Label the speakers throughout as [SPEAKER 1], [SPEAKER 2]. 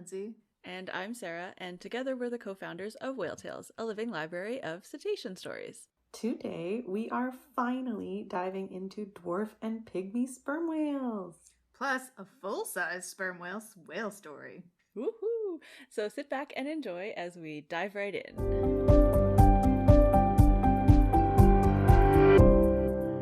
[SPEAKER 1] Lindsay.
[SPEAKER 2] And I'm Sarah, and together we're the co-founders of Whale Tales, a living library of cetacean stories.
[SPEAKER 3] Today, we are finally diving into dwarf and pygmy sperm whales.
[SPEAKER 1] Plus a full-size sperm whale story.
[SPEAKER 2] Woohoo! So sit back and enjoy as we dive right in.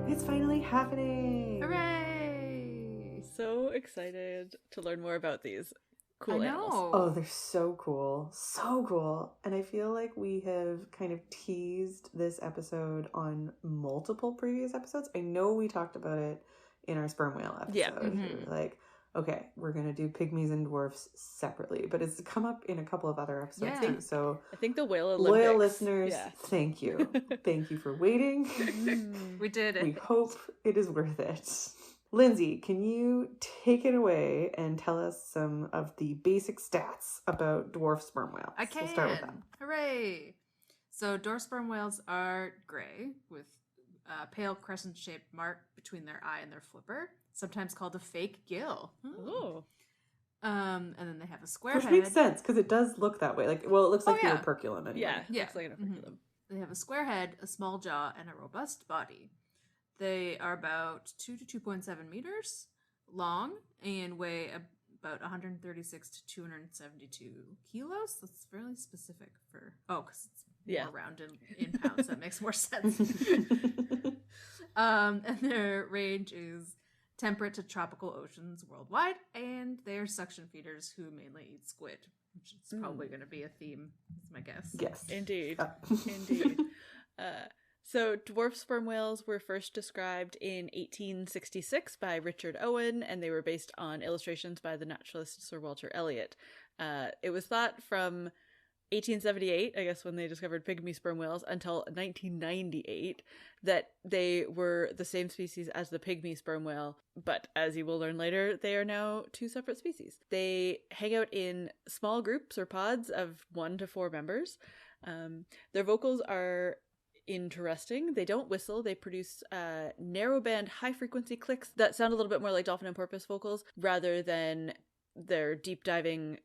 [SPEAKER 3] It's finally happening!
[SPEAKER 1] Hooray!
[SPEAKER 2] So excited to learn more about these cool
[SPEAKER 1] I
[SPEAKER 2] animals.
[SPEAKER 1] know.
[SPEAKER 3] Oh, they're so cool. So cool. And I feel like we have kind of teased this episode on multiple previous episodes. I know we talked about it in our sperm whale episode.
[SPEAKER 2] Yeah.
[SPEAKER 3] We were like, okay, we're going to do pygmies and dwarfs separately. But it's come up in a couple of other episodes too. So
[SPEAKER 2] I think the Whale Olympics.
[SPEAKER 3] loyal listeners, thank you. Thank you for waiting.
[SPEAKER 1] We did it.
[SPEAKER 3] We hope it is worth it. Lindsay, can you take it away and tell us some of the basic stats about dwarf sperm whales?
[SPEAKER 1] I can.
[SPEAKER 3] We'll start with that.
[SPEAKER 1] Hooray! So dwarf sperm whales are gray with a pale crescent-shaped mark between their eye and their flipper, sometimes called a fake gill.
[SPEAKER 2] Oh.
[SPEAKER 1] And then they have a square
[SPEAKER 3] Which
[SPEAKER 1] head.
[SPEAKER 3] makes sense, because it does look that way. Like, well, it looks like
[SPEAKER 1] yeah.
[SPEAKER 3] the operculum anyway.
[SPEAKER 2] Yeah, looks like an operculum.
[SPEAKER 1] They have a square head, a small jaw, and a robust body. They are about 2 to 2.7 meters long and weigh about 136 to 272 kilos. That's fairly specific for... Oh, because it's more round in pounds. That makes more sense. And their range is temperate to tropical oceans worldwide, and they are suction feeders who mainly eat squid, which is probably going to be a theme, is my guess.
[SPEAKER 3] Yes.
[SPEAKER 2] Indeed. Indeed. So dwarf sperm whales were first described in 1866 by Richard Owen, and they were based on illustrations by the naturalist Sir Walter Elliot. It was thought from 1878, I guess when they discovered pygmy sperm whales, until 1998 that they were the same species as the pygmy sperm whale, but as you will learn later, they are now two separate species. They hang out in small groups or pods of 1 to 4 members. Their vocals are interesting. They don't whistle. They produce narrowband high-frequency clicks that sound a little bit more like dolphin and porpoise vocals rather than their deep diving,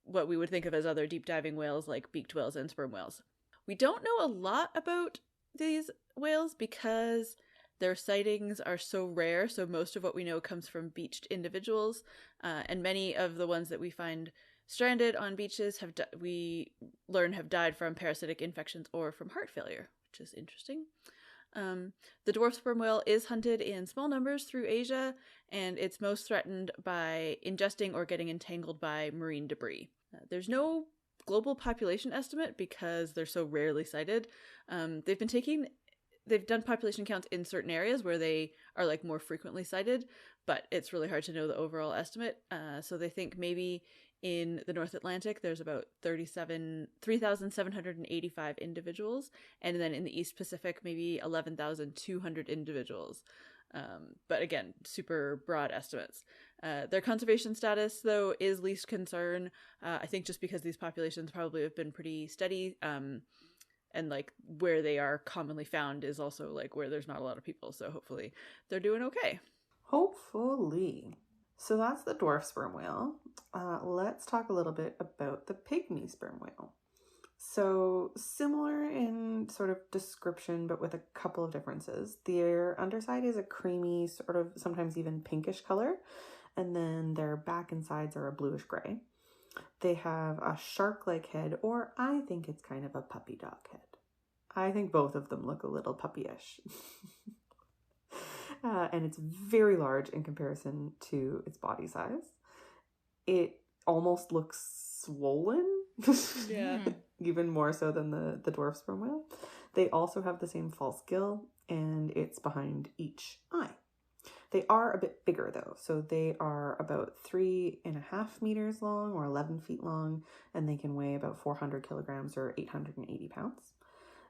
[SPEAKER 2] what we would think of as other deep diving whales like beaked whales and sperm whales. We don't know a lot about these whales because their sightings are so rare, so most of what we know comes from beached individuals, and many of the ones that we find stranded on beaches have died from parasitic infections or from heart failure, which is interesting. The dwarf sperm whale is hunted in small numbers through Asia, and it's most threatened by ingesting or getting entangled by marine debris. There's no global population estimate because they're so rarely sighted. They've done population counts in certain areas where they are like more frequently sighted, but it's really hard to know the overall estimate. So they think maybe in the North Atlantic, there's about 3,785 individuals. And then in the East Pacific, maybe 11,200 individuals. But again, super broad estimates. Their conservation status, though, is least concern. I think just because these populations probably have been pretty steady. And like where they are commonly found is also like where there's not a lot of people. So hopefully they're doing okay.
[SPEAKER 3] Hopefully. So that's the dwarf sperm whale. Let's talk a little bit about the pygmy sperm whale. So similar in sort of description, but with a couple of differences. Their underside is a creamy, sort of sometimes even pinkish color, and then their back and sides are a bluish gray. They have a shark-like head, or I think it's kind of a puppy dog head. I think both of them look a little puppyish. And it's very large in comparison to its body size. It almost looks swollen.
[SPEAKER 2] Yeah.
[SPEAKER 3] Even more so than the dwarf sperm whale. They also have the same false gill, and it's behind each eye. They are a bit bigger though, so they are about 3.5 meters long or 11 feet long, and they can weigh about 400 kilograms or 880 pounds.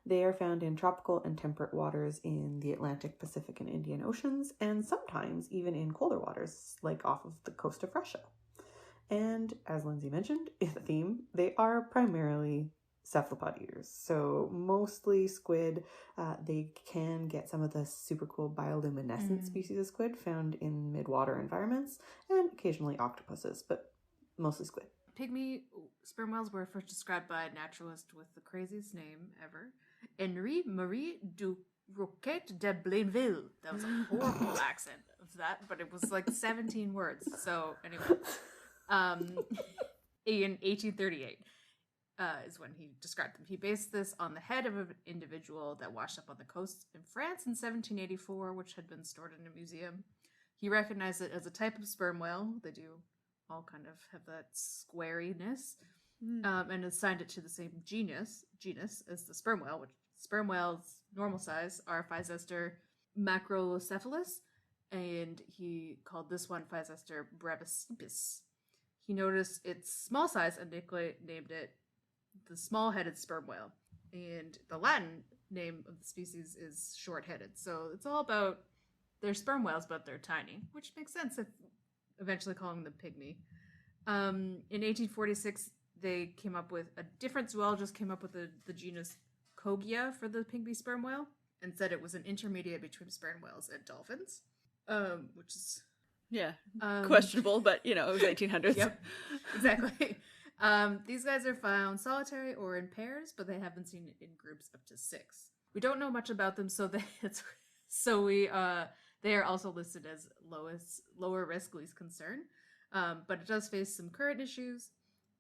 [SPEAKER 3] They are found in tropical and temperate waters in the Atlantic, Pacific, and Indian Oceans, and sometimes even in colder waters, like off of the coast of Russia. And as Lindsay mentioned in the theme, they are primarily cephalopod eaters. So mostly squid. They can get some of the super cool bioluminescent species of squid found in midwater environments, and occasionally octopuses, but mostly squid.
[SPEAKER 1] Pygmy sperm whales were first described by a naturalist with the craziest name ever, Henri Marie du Roquet de Blainville. That was a horrible accent of that, but it was like 17 words. So anyway, in 1838 is when he described them. He based this on the head of an individual that washed up on the coast in France in 1784, which had been stored in a museum. He recognized it as a type of sperm whale. They do all kind of have that squariness, and assigned it to the same genus as the sperm whale, which sperm whales normal size are Physester macrocephalus, and he called this one Physester brevisipus. He noticed its small size and named it the small-headed sperm whale, and the Latin name of the species is short-headed. So it's all about they're sperm whales, but they're tiny, which makes sense if eventually calling them pygmy. In 1846, they came up with a different zoologist came up with the genus Kogia for the pygmy sperm whale and said it was an intermediate between sperm whales and dolphins, which is
[SPEAKER 2] questionable, but it was 1800s.
[SPEAKER 1] Yep, exactly. These guys are found solitary or in pairs, but they have been seen in groups up to 6. We don't know much about them, so they are also listed as lower risk, least concern. But it does face some current issues.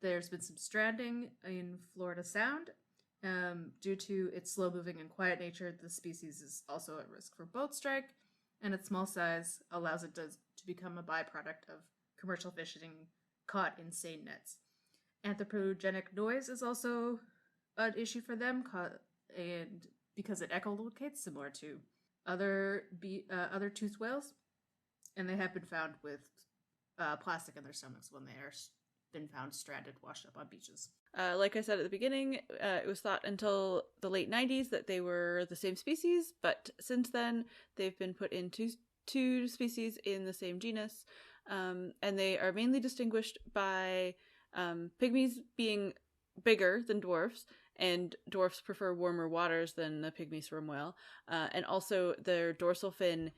[SPEAKER 1] There's been some stranding in Florida Sound. Due to its slow-moving and quiet nature, the species is also at risk for boat strike, and its small size allows it to become a byproduct of commercial fishing caught in seine nets. Anthropogenic noise is also an issue for them, and because it echolocates similar to other toothed whales, and they have been found with plastic in their stomachs when they are been found stranded, washed up on beaches.
[SPEAKER 2] Like I said at the beginning, it was thought until the late 90s that they were the same species, but since then they've been put into two species in the same genus, and they are mainly distinguished by pygmies being bigger than dwarfs, and dwarfs prefer warmer waters than the pygmy sperm whale, and also their dorsal fin,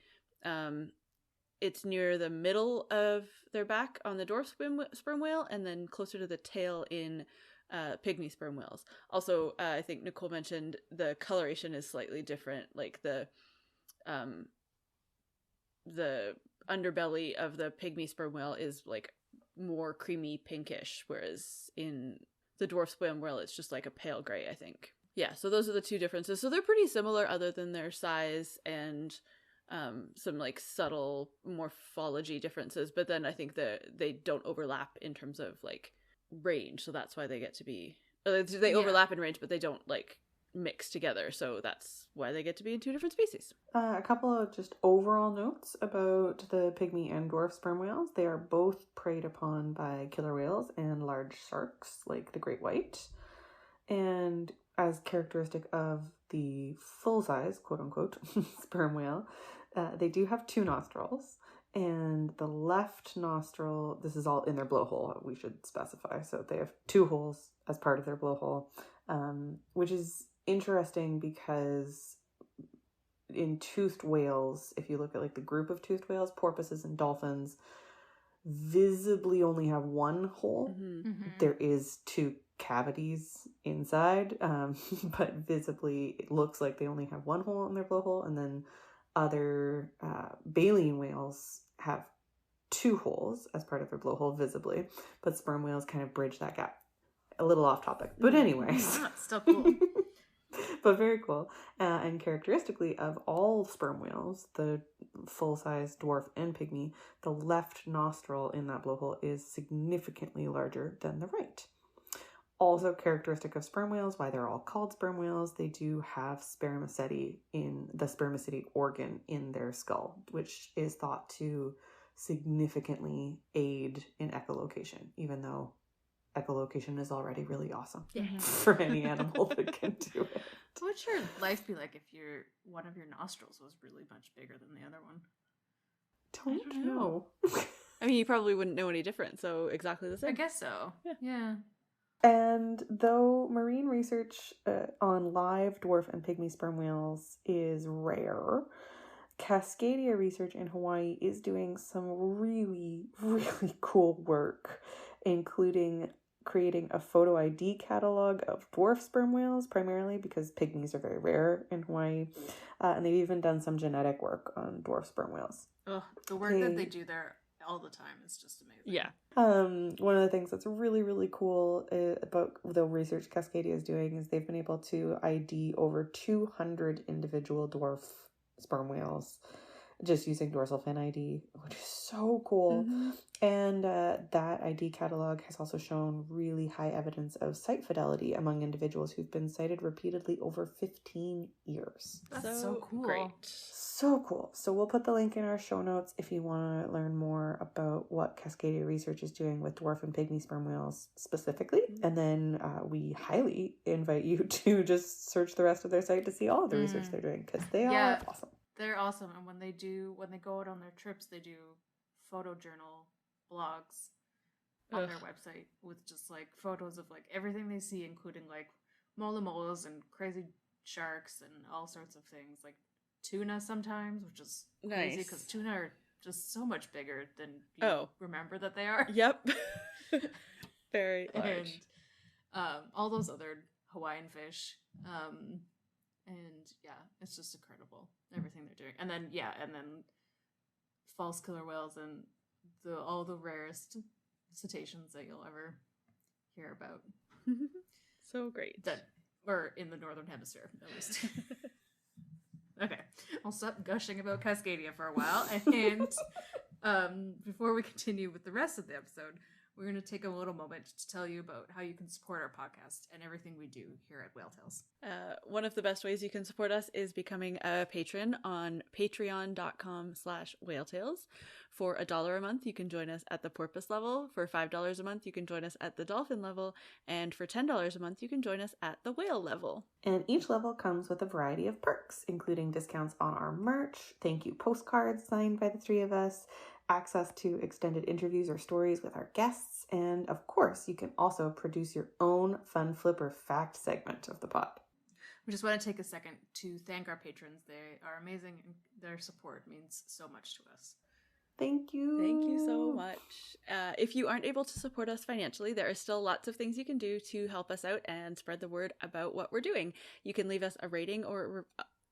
[SPEAKER 2] it's near the middle of their back on the dwarf sperm whale, and then closer to the tail in pygmy sperm whales. Also, I think Nicole mentioned the coloration is slightly different. Like the underbelly of the pygmy sperm whale is like more creamy pinkish, whereas in the dwarf sperm whale it's just like a pale gray, I think. Yeah, so those are the two differences. So they're pretty similar other than their size and some like subtle morphology differences, but then I think that they don't overlap in terms of like range, so that's why they get to be they overlap in range, but they don't like mix together, so that's why they get to be in two different species.
[SPEAKER 3] A couple of just overall notes about the pygmy and dwarf sperm whales. They are both preyed upon by killer whales and large sharks like the great white, and as characteristic of the full-size, quote-unquote, sperm whale, they do have 2 nostrils, and the left nostril, this is all in their blowhole, we should specify, so they have 2 holes as part of their blowhole, which is interesting because in toothed whales, if you look at like the group of toothed whales, porpoises and dolphins visibly only have 1 hole. There is 2 cavities inside, but visibly it looks like they only have 1 hole in their blowhole, and then other baleen whales have 2 holes as part of their blowhole visibly, but sperm whales kind of bridge that gap. A little off topic, but anyways.
[SPEAKER 1] Still cool.
[SPEAKER 3] But very cool. And characteristically of all sperm whales, the full-size dwarf and pygmy, the left nostril in that blowhole is significantly larger than the right. Also characteristic of sperm whales, why they're all called sperm whales, they do have spermaceti in the spermaceti organ in their skull, which is thought to significantly aid in echolocation, even though echolocation is already really awesome for any animal that can do it.
[SPEAKER 1] What would your life be like if one of your nostrils was really much bigger than the other one?
[SPEAKER 3] Don't know.
[SPEAKER 2] I mean, you probably wouldn't know any different, so exactly the same.
[SPEAKER 1] I guess so. Yeah.
[SPEAKER 3] And though marine research on live dwarf and pygmy sperm whales is rare, Cascadia research in Hawaii is doing some really, really cool work, including creating a photo ID catalog of dwarf sperm whales, primarily because pygmies are very rare in Hawaii. And they've even done some genetic work on dwarf sperm whales.
[SPEAKER 1] Ugh, the work that they do there all the time is just amazing.
[SPEAKER 2] Yeah.
[SPEAKER 3] One of the things that's really, really cool about the research Cascadia is doing is they've been able to ID over 200 individual dwarf sperm whales just using dorsal fin ID, which is so cool.
[SPEAKER 2] Mm-hmm.
[SPEAKER 3] And that ID catalog has also shown really high evidence of site fidelity among individuals who've been sighted repeatedly over 15 years.
[SPEAKER 1] That's so cool.
[SPEAKER 2] Great.
[SPEAKER 3] So cool. So we'll put the link in our show notes if you want to learn more about what Cascadia Research is doing with dwarf and pygmy sperm whales specifically. And then we highly invite you to just search the rest of their site to see all of the research they're doing, because they are awesome.
[SPEAKER 1] They're awesome. And when they go out on their trips, they do photojournal blogs on their website with just like photos of like everything they see, including like mola molas and crazy sharks and all sorts of things, like tuna sometimes, which is crazy because tuna are just so much bigger than you remember that they are.
[SPEAKER 2] Yep. Very large.
[SPEAKER 1] And all those other Hawaiian fish. And yeah, it's just incredible, everything they're doing. And then false killer whales and all the rarest cetaceans that you'll ever hear about.
[SPEAKER 2] So great.
[SPEAKER 1] That or in the northern hemisphere, at least. Okay, I'll stop gushing about Cascadia for a while, and before we continue with the rest of the episode, we're going to take a little moment to tell you about how you can support our podcast and everything we do here at Whale Tales.
[SPEAKER 2] One of the best ways you can support us is becoming a patron on patreon.com/whaletales. For $1 a month, you can join us at the porpoise level. For $5 a month, you can join us at the dolphin level. And for $10 a month, you can join us at the whale level.
[SPEAKER 3] And each level comes with a variety of perks, including discounts on our merch, thank you postcards signed by the three of us, access to extended interviews or stories with our guests, and of course, you can also produce your own fun flipper fact segment of the pod.
[SPEAKER 1] We just want to take a second to thank our patrons. They are amazing, and their support means so much to us.
[SPEAKER 3] Thank you.
[SPEAKER 2] Thank you so much. If you aren't able to support us financially, there are still lots of things you can do to help us out and spread the word about what we're doing. You can leave us a rating or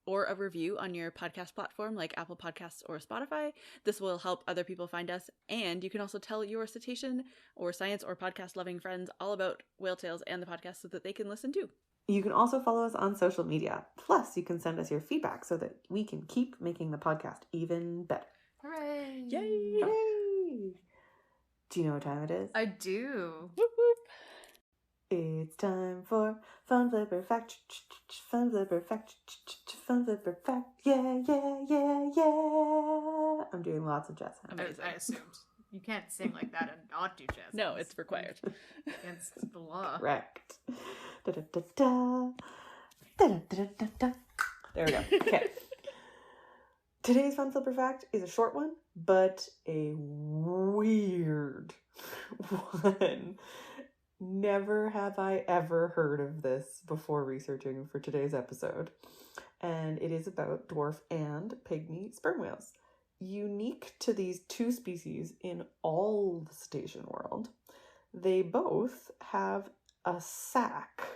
[SPEAKER 2] a review on your podcast platform like Apple Podcasts or Spotify. This will help other people find us. And you can also tell your cetacean or science or podcast loving friends all about Whale Tales and the podcast so that they can listen too.
[SPEAKER 3] You can also follow us on social media. Plus, you can send us your feedback so that we can keep making the podcast even better.
[SPEAKER 1] Hooray!
[SPEAKER 2] Yay!
[SPEAKER 3] Hooray! Do you know what time it is?
[SPEAKER 1] I do.
[SPEAKER 2] Whoop whoop.
[SPEAKER 3] It's time for Fun Flipper Fact. Fun Flipper Fact. Fun Flipper Fact. Yeah, yeah, yeah, yeah. I'm doing lots of jazz hands.
[SPEAKER 2] Amazing.
[SPEAKER 1] I assumed. You can't sing like that and not do jazz.
[SPEAKER 2] No,
[SPEAKER 1] hands.
[SPEAKER 2] it's required.
[SPEAKER 1] Against the law.
[SPEAKER 3] Correct. Da, da, da, da. Da, da, da, da, da. There we go. Okay. Today's Fun Flipper Fact is a short one, but a weird one. Never have I ever heard of this before researching for today's episode. And it is about dwarf and pygmy sperm whales. Unique to these two species in all the cetacean world, they both have a sac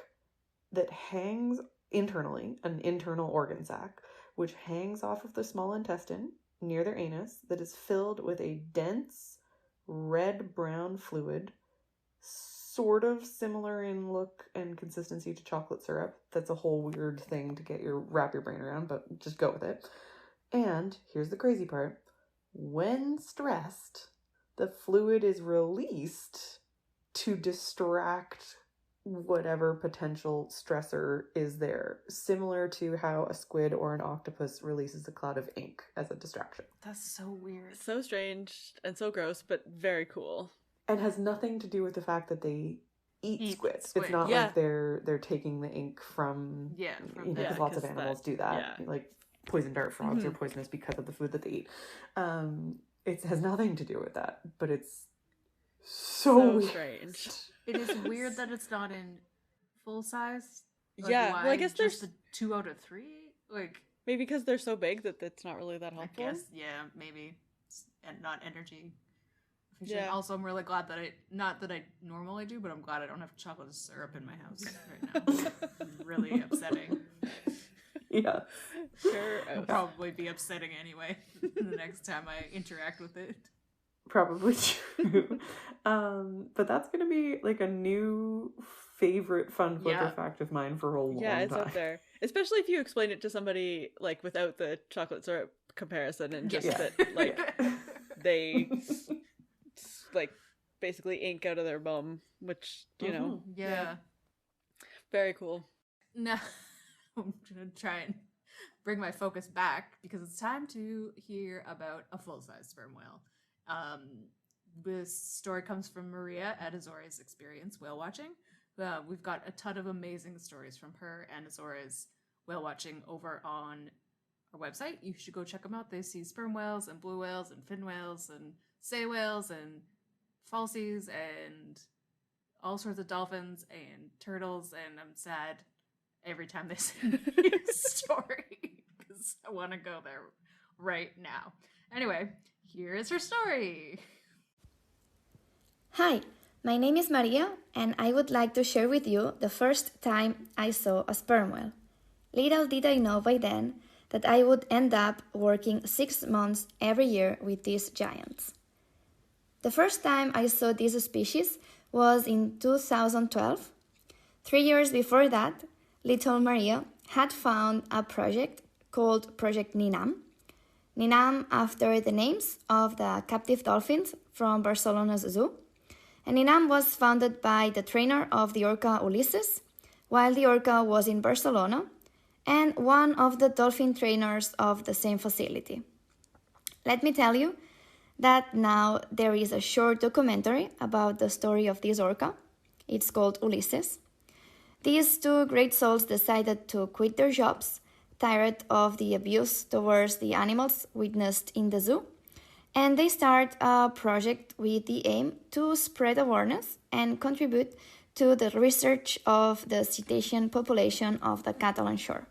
[SPEAKER 3] that hangs internally, an internal organ sac, which hangs off of the small intestine near their anus that is filled with a dense red-brown fluid, sort of similar in look and consistency to chocolate syrup. That's a whole weird thing to wrap your brain around, but just go with it. And here's the crazy part. When stressed, the fluid is released to distract whatever potential stressor is there, similar to how a squid or an octopus releases a cloud of ink as a distraction.
[SPEAKER 1] That's so weird.
[SPEAKER 2] So strange and so gross, but very cool.
[SPEAKER 3] And has nothing to do with the fact that they eat squid. It's not
[SPEAKER 2] Yeah.
[SPEAKER 3] like they're taking the ink from, because lots of animals do that.
[SPEAKER 2] Yeah.
[SPEAKER 3] Like poison dart frogs are poisonous because of the food that they eat. It has nothing to do with that, but it's so weird.
[SPEAKER 2] Strange.
[SPEAKER 1] It is weird that it's not in full size. Like,
[SPEAKER 2] Yeah,
[SPEAKER 1] why
[SPEAKER 2] well, I guess
[SPEAKER 1] just
[SPEAKER 2] there's
[SPEAKER 1] the 2 out of 3. Like,
[SPEAKER 2] maybe because they're so big that it's not really that
[SPEAKER 1] I
[SPEAKER 2] helpful.
[SPEAKER 1] guess, yeah, maybe, and not energy
[SPEAKER 2] Yeah.
[SPEAKER 1] Also, I'm really glad that not that I normally do, but I'm glad I don't have chocolate syrup in my house right now. It's really upsetting.
[SPEAKER 3] Yeah.
[SPEAKER 2] Sure.
[SPEAKER 1] It'll probably be upsetting anyway the next time I interact with it.
[SPEAKER 3] Probably true. But that's going to be like a new favorite fun flipper fact of mine for a long time.
[SPEAKER 2] Yeah, it's up there. Especially if you explain it to somebody like without the chocolate syrup comparison and just that like they like basically ink out of their bum, which, you know.
[SPEAKER 1] Yeah.
[SPEAKER 2] Very cool.
[SPEAKER 1] Now, I'm going to try and bring my focus back because it's time to hear about a full-size sperm whale. This story comes from Maria at Azores Experience Whale Watching. We've got a ton of amazing stories from her and Azores Whale Watching over on our website. You should go check them out. They see sperm whales and blue whales and fin whales and sei whales and falsies and all sorts of dolphins and turtles, and I'm sad every time they send me a story because I want to go there right now. Anyway, here is her story.
[SPEAKER 4] Hi, my name is Maria, and I would like to share with you the first time I saw a sperm whale. Little did I know by then that I would end up working 6 months every year with these giants. The first time I saw this species was in 2012. 3 years before that, little Maria had found a project called Project Ninam. Ninam after the names of the captive dolphins from Barcelona's zoo. And Ninam was founded by the trainer of the orca Ulysses, while the orca was in Barcelona, and one of the dolphin trainers of the same facility. Let me tell you that now there is a short documentary about the story of this orca. It's called Ulysses. These two great souls decided to quit their jobs, tired of the abuse towards the animals witnessed in the zoo, and they start a project with the aim to spread awareness and contribute to the research of the cetacean population of the Catalan shore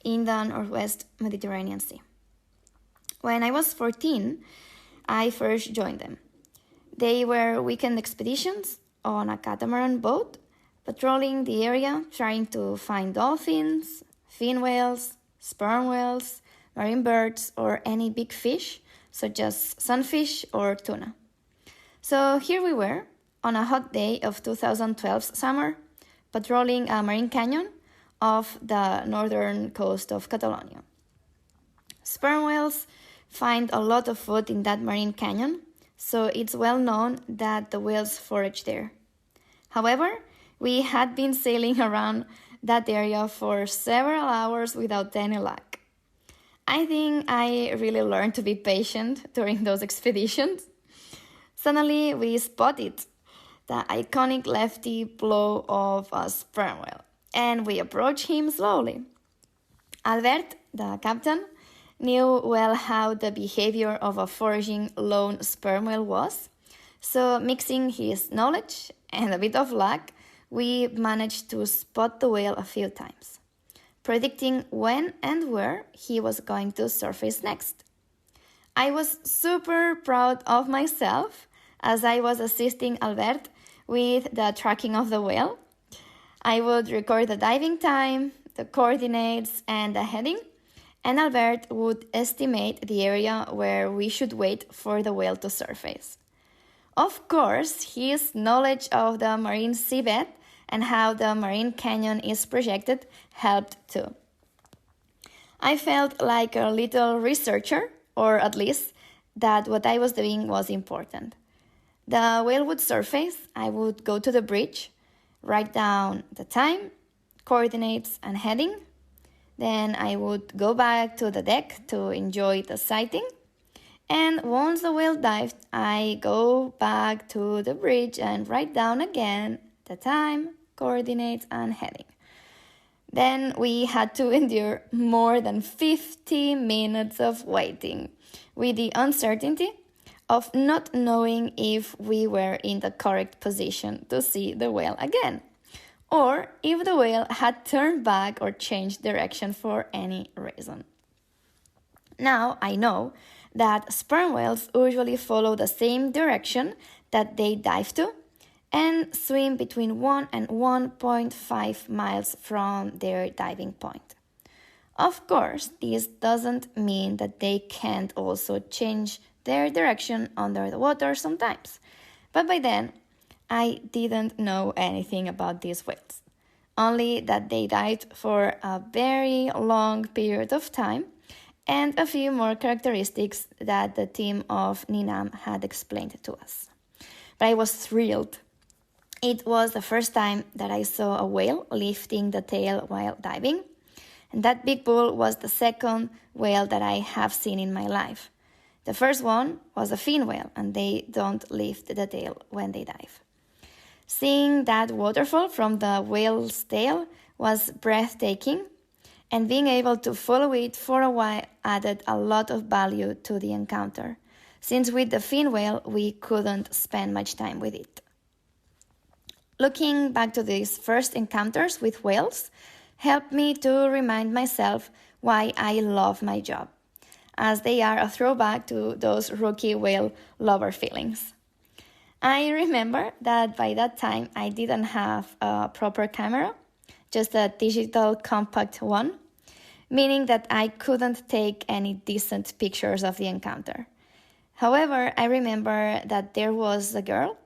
[SPEAKER 4] in the northwest Mediterranean Sea. When I was 14, I first joined them. They were weekend expeditions on a catamaran boat, patrolling the area, trying to find dolphins, fin whales, sperm whales, marine birds, or any big fish, such as sunfish or tuna. So here we were, on a hot day of 2012's summer, patrolling a marine canyon off the northern coast of Catalonia. Sperm whales find a lot of food in that marine canyon, so it's well known that the whales forage there. However, we had been sailing around that area for several hours without any luck. I think I really learned to be patient during those expeditions. Suddenly, we spotted the iconic lefty blow of a sperm whale, and we approached him slowly. Albert, the captain, knew well how the behavior of a foraging lone sperm whale was, so mixing his knowledge and a bit of luck, we managed to spot the whale a few times, predicting when and where he was going to surface next. I was super proud of myself as I was assisting Albert with the tracking of the whale. I would record the diving time, the coordinates, and the heading, and Albert would estimate the area where we should wait for the whale to surface. Of course, his knowledge of the marine seabed and how the marine canyon is projected helped too. I felt like a little researcher, or at least that what I was doing was important. The whale would surface, I would go to the bridge, write down the time, coordinates, and heading. Then I would go back to the deck to enjoy the sighting. And once the whale dived, I go back to the bridge and write down again the time, coordinates, and heading. Then we had to endure more than 50 minutes of waiting, with the uncertainty of not knowing if we were in the correct position to see the whale again, or if the whale had turned back or changed direction for any reason. Now I know that sperm whales usually follow the same direction that they dive to and swim between 1 and 1.5 miles from their diving point. Of course, this doesn't mean that they can't also change their direction under the water sometimes. But by then, I didn't know anything about these whales, only that they dived for a very long period of time and a few more characteristics that the team of Ninam had explained to us. But I was thrilled. It was the first time that I saw a whale lifting the tail while diving, and that big bull was the second whale that I have seen in my life. The first one was a fin whale, and they don't lift the tail when they dive. Seeing that waterfall from the whale's tail was breathtaking, and being able to follow it for a while added a lot of value to the encounter, since with the fin whale we couldn't spend much time with it. Looking back to these first encounters with whales helped me to remind myself why I love my job, as they are a throwback to those rookie whale lover feelings. I remember that by that time I didn't have a proper camera, just a digital compact one, meaning that I couldn't take any decent pictures of the encounter. However, I remember that there was a girl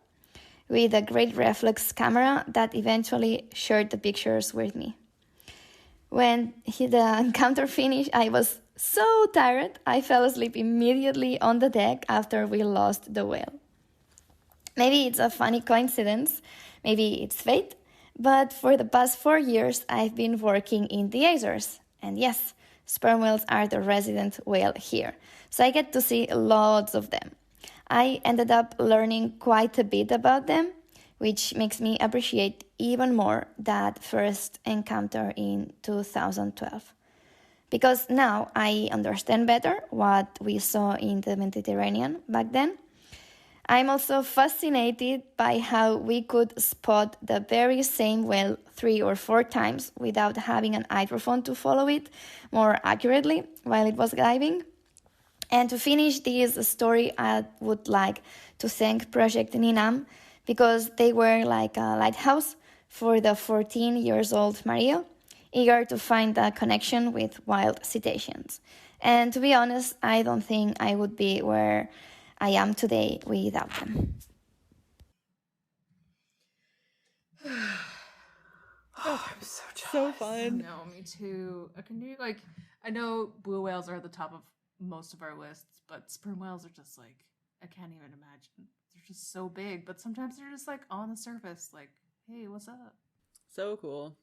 [SPEAKER 4] with a great reflex camera that eventually shared the pictures with me. When the encounter finished, I was so tired, I fell asleep immediately on the deck after we lost the whale. Maybe it's a funny coincidence, maybe it's fate, but for the past 4 years I've been working in the Azores. And yes, sperm whales are the resident whale here, so I get to see lots of them. I ended up learning quite a bit about them, which makes me appreciate even more that first encounter in 2012. Because now I understand better what we saw in the Mediterranean back then. I'm also fascinated by how we could spot the very same whale 3 or 4 times without having an hydrophone to follow it more accurately while it was diving. And to finish this story, I would like to thank Project Ninam because they were like a lighthouse for the 14-year-old Maria, eager to find a connection with wild cetaceans. And to be honest, I don't think I would be where I am today without them.
[SPEAKER 3] Oh, I'm so jealous.
[SPEAKER 2] So fun.
[SPEAKER 1] No, me too. I know blue whales are at the top of most of our lists, but sperm whales are just like, I can't even imagine. They're just so big, but sometimes they're just like on the surface, like, hey, what's up?
[SPEAKER 2] So cool.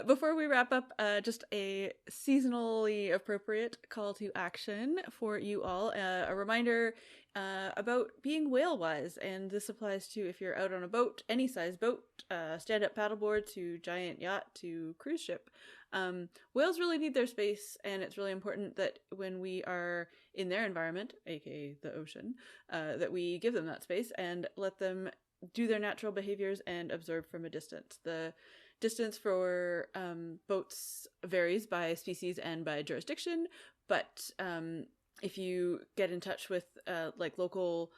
[SPEAKER 2] Before we wrap up, just a seasonally appropriate call to action for you all. A reminder about being whale-wise, and this applies to if you're out on a boat, any size boat, stand-up paddleboard to giant yacht to cruise ship. Whales really need their space, and it's really important that when we are in their environment, aka the ocean, that we give them that space and let them do their natural behaviors and observe from a distance. The distance for boats varies by species and by jurisdiction, but if you get in touch with like local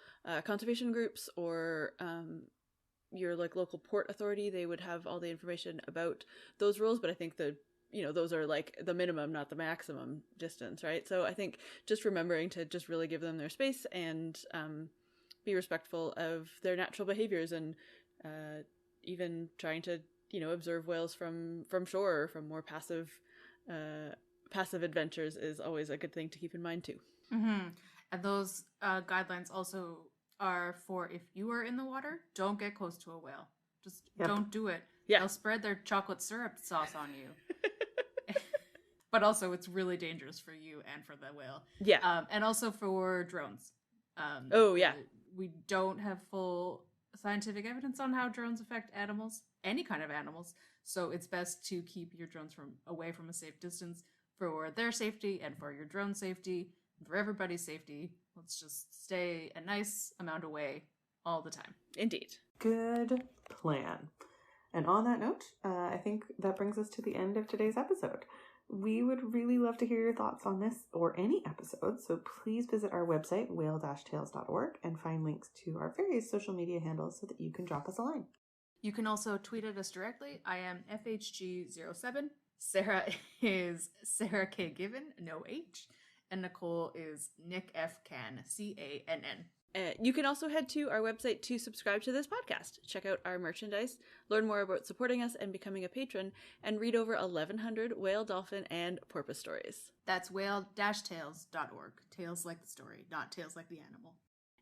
[SPEAKER 2] conservation groups or your like local port authority, they would have all the information about those rules. But I think those are like the minimum, not the maximum distance, right? So I think just remembering to just really give them their space and be respectful of their natural behaviors, and even trying to observe whales from shore or from more passive adventures is always a good thing to keep in mind too.
[SPEAKER 1] Mm-hmm. And those guidelines also are for if you are in the water, don't get close to a whale. Just don't do it.
[SPEAKER 2] Yeah.
[SPEAKER 1] They'll spread their chocolate syrup sauce on you. But also it's really dangerous for you and for the whale.
[SPEAKER 2] Yeah.
[SPEAKER 1] And also for drones.
[SPEAKER 2] Oh, yeah.
[SPEAKER 1] We don't have full scientific evidence on how drones affect animals, any kind of animals. So it's best to keep your drones away from a safe distance for their safety and for your drone safety, for everybody's safety. Let's just stay a nice amount away all the time.
[SPEAKER 2] Indeed.
[SPEAKER 3] Good plan. And on that note, I think that brings us to the end of today's episode. We would really love to hear your thoughts on this or any episode, so please visit our website, whale-tales.org, and find links to our various social media handles so that you can drop us a line.
[SPEAKER 1] You can also tweet at us directly. I am FHG07. Sarah is Sarah K. Given, no H. And Nicole is Nick F. Cann, C-A-N-N.
[SPEAKER 2] You can also head to our website to subscribe to this podcast, check out our merchandise, learn more about supporting us and becoming a patron, and read over 1,100 whale, dolphin, and porpoise stories.
[SPEAKER 1] That's whale-tales.org. Tales like the story, not tales like the animal.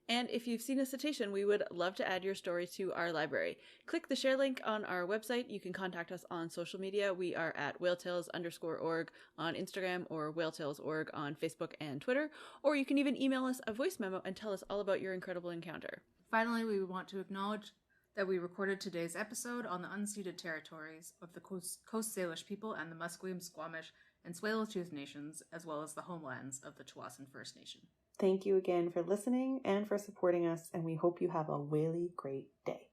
[SPEAKER 2] And if you've seen a cetacean, we would love to add your story to our library. Click the share link on our website. You can contact us on social media. We are at whaletales_org on Instagram or whaletales.org on Facebook and Twitter. Or you can even email us a voice memo and tell us all about your incredible encounter.
[SPEAKER 1] Finally, we want to acknowledge that we recorded today's episode on the unceded territories of the Coast Salish people and the Musqueam, Squamish, and Tsleil-Waututh nations, as well as the homelands of the Tsawwassen First Nation.
[SPEAKER 3] Thank you again for listening and for supporting us, and we hope you have a whaley great day.